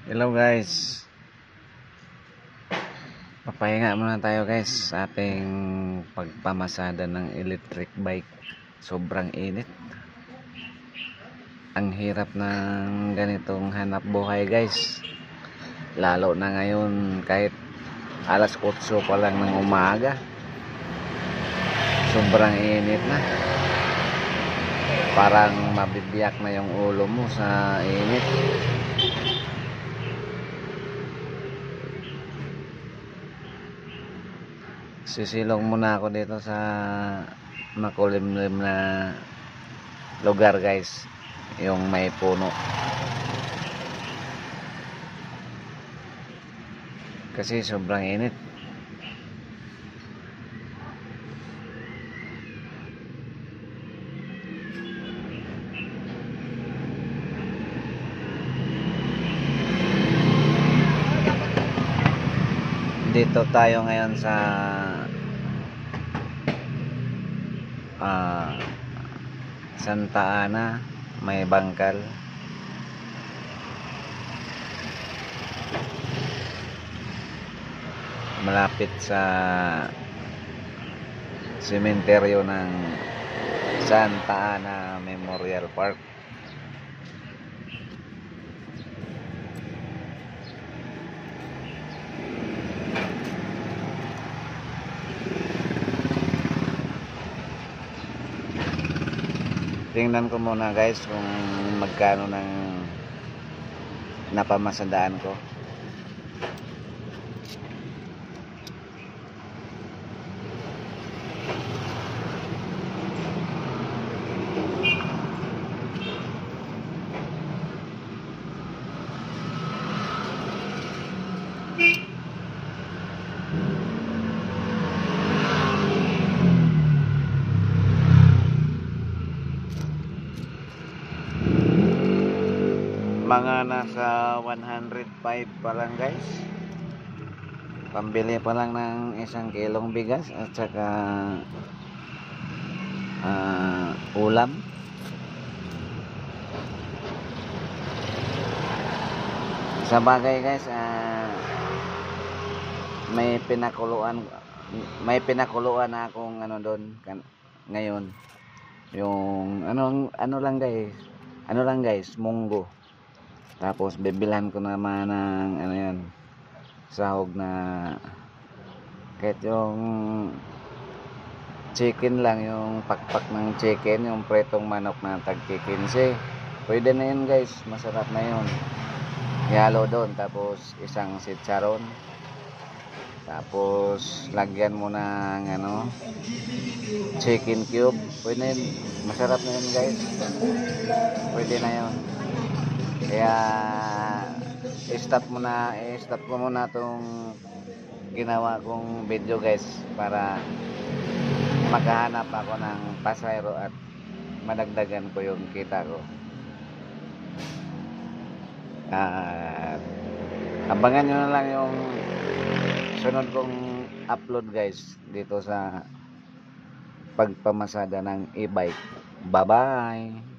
Hello guys, papahinga muna tayo guys sa ating pagpamasada ng electric bike. Sobrang init. Ang hirap ng ganitong hanap buhay guys, lalo na ngayon kahit alas 8 pa lang ng umaga. Sobrang init na, parang mabibiyak na yung ulo mo sa init. Sisilong muna ako dito sa makulimlim na lugar guys, yung may puno, kasi sobrang init. Dito tayo ngayon sa Santa Ana, may bangkal. Malapit sa sementeryo ng Santa Ana Memorial Park. Tingnan ko muna guys kung magkano ng napamasadaan ko. Mga nasa 105 pa lang guys. Pambili pa lang ng 1 kilong bigas at saka ulam. Sa bagay guys, may pinakuluan na akong doon ngayon. Yung ano lang guys, munggo. Tapos bibilhan ko naman ng sahog na kahit yung chicken lang, yung pakpak ng chicken, yung pretong manok na tag-15. Pwede na yun guys, masarap na yun. Ihalo doon, tapos isang chicharon. Tapos lagyan mo ng chicken cube. Pwede na yun, masarap na yun guys. Pwede na yun. Kaya i-stop ko muna tong ginawa kong video guys, para makahanap ako ng pasayro at madagdagan ko yung kita ko. Abangan nyo na lang yung sunod kong upload guys dito sa pagpamasada ng e-bike. Bye bye.